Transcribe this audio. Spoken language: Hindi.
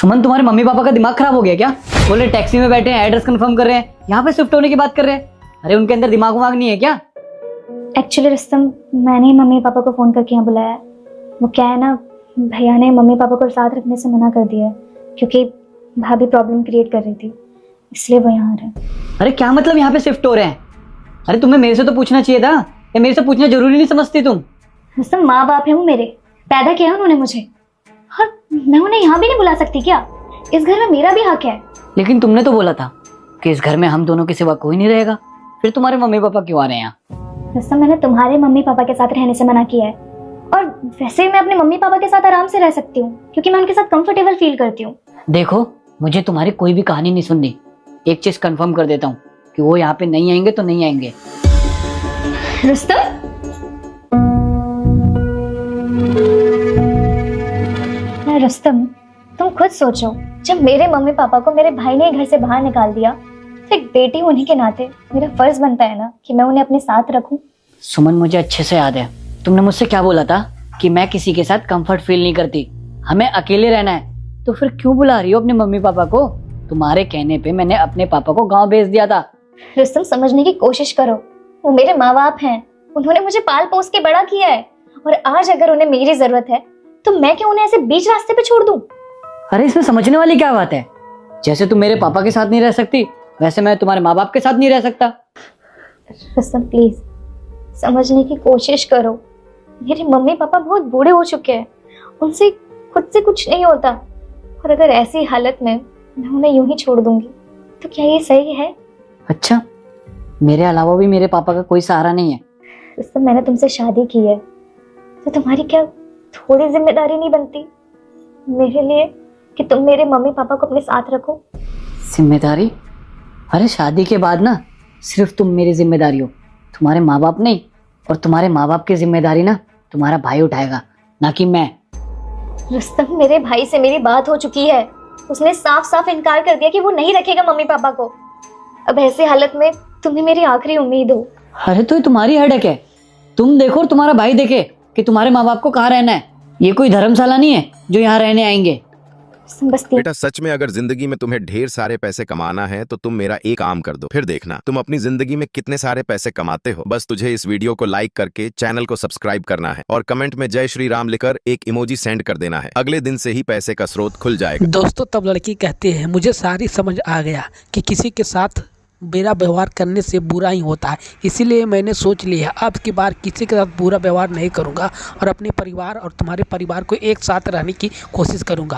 सुमन, तुम्हारे मम्मी पापा का दिमाग खराब हो गया क्या? बोले टैक्सी में बैठे हैं, एड्रेस कंफर्म कर रहे हैं, यहाँ पे शिफ्ट होने की बात कर रहे हैं। अरे उनके अंदर दिमाग उमाग नहीं है क्या? एक्चुअली रुस्तम, मैंने ही मम्मी पापा को फ़ोन करके यहाँ बुलाया है। वो क्या है ना, भैया ने मम्मी पापा को साथ रखने से मना कर दिया है क्योंकि भाभी प्रॉब्लम क्रिएट कर रही थी, इसलिए वो यहाँ आ रहे हैं। अरे क्या मतलब यहाँ पे शिफ्ट हो रहे हैं? अरे तुम्हें मेरे से तो पूछना चाहिए था, या मेरे से पूछना जरूरी नहीं समझती तुम? रुस्तम, माँ बाप है वो मेरे, पैदा किया उन्होंने मुझे, और मैं उन्हें यहाँ भी नहीं बुला सकती क्या? इस घर में मेरा भी हक है। लेकिन तुमने तो बोला था कि इस घर में हम दोनों के सिवा कोई नहीं रहेगा, फिर तुम्हारे मम्मी पापा क्यों आ रहे हैं यहाँ? रुस्तम, मैंने तुम्हारे मम्मी पापा के साथ रहने से मना किया है, और वैसे मैं अपने मम्मी पापा के साथ आराम से रह सकती हूँ क्योंकि मैं उनके साथ कंफर्टेबल फील करती हूँ। देखो, मुझे तुम्हारी कोई भी कहानी नहीं सुननी। एक चीज कंफर्म कर देता हूँ कि वो यहाँ पे नहीं आएंगे तो नहीं आएंगे। रुस्तम, रुस्तम, तुम खुद सोचो, जब मेरे मम्मी पापा को मेरे भाई ने घर से बाहर निकाल दिया तो एक बेटी होने के नाते मेरा फर्ज बनता है ना कि मैं उन्हें अपने साथ रखूं। सुमन, मुझे अच्छे से याद है तुमने मुझसे क्या बोला था कि मैं किसी के साथ कंफर्ट फील नहीं करती, हमें अकेले रहना है। तो फिर क्यों बुला रही हो अपने मम्मी पापा को? तुम्हारे कहने पे मैंने अपने पापा को गांव भेज दिया था। रुस्तम, समझने की कोशिश करो, वो मेरे माँ बाप हैं, उन्होंने मुझे पाल पोस के बड़ा किया है, और आज अगर उन्हें मेरी जरूरत है तो मैं क्यों उन्हें ऐसे बीच रास्ते पे छोड़ दूं? अरे इसमें समझने वाली क्या बात है? जैसे तुम मेरे पापा के साथ नहीं रह सकती, वैसे मैं तुम्हारे माँ बाप के साथ नहीं रह सकता। रुस्तम, प्लीज समझने की कोशिश करो। मेरे मम्मी पापा बहुत बूढ़े हो चुके हैं, उनसे खुद से कुछ नहीं होता, और अगर ऐसी हालत में मैं उन्हें यूं ही छोड़ दूंगी तो क्या ये सही है? अच्छा, मेरे अलावा भी मेरे पापा का कोई सहारा नहीं है? रुस्तम, मैंने तुमसे शादी की है तो तुम्हारी क्या थोड़ी जिम्मेदारी नहीं बनती मेरे लिए कि तुम मेरे मम्मी पापा को अपने साथ रखो? जिम्मेदारी? अरे शादी के बाद ना सिर्फ तुम मेरी जिम्मेदारी हो, तुम्हारे माँ बाप नहीं। और तुम्हारे माँ बाप की जिम्मेदारी ना तुम्हारा भाई उठाएगा, ना कि मैं। रुस्तम, मेरे भाई से मेरी बात हो चुकी है, उसने साफ साफ इनकार कर दिया कि वो नहीं रखेगा मम्मी पापा को। अब ऐसी हालत में तुम्हें मेरी आखिरी उम्मीद हो। अरे तो ये तुम्हारी हेडेक है, तुम देखो और तुम्हारा भाई देखे कि तुम्हारे माँ बाप को कहाँ रहना है। ये कोई धर्मशाला नहीं है जो यहाँ रहने आएंगे। बेटा, सच में अगर जिंदगी में तुम्हें ढेर सारे पैसे कमाना है तो तुम मेरा एक काम कर दो, फिर देखना तुम अपनी जिंदगी में कितने सारे पैसे कमाते हो। बस तुझे इस वीडियो को लाइक करके चैनल को सब्सक्राइब करना है और कमेंट में जय श्री राम लिखकर एक इमोजी सेंड कर देना है। अगले दिन से ही पैसे का स्रोत खुल जाएगा। दोस्तों, तब लड़की कहती है मुझे सारी समझ आ गया कि किसी के साथ बुरा व्यवहार करने से बुरा ही होता है, इसीलिए मैंने सोच लिया अब की बार किसी के साथ बुरा व्यवहार नहीं करूंगा और अपने परिवार और तुम्हारे परिवार को एक साथ रहने की कोशिश करूंगा।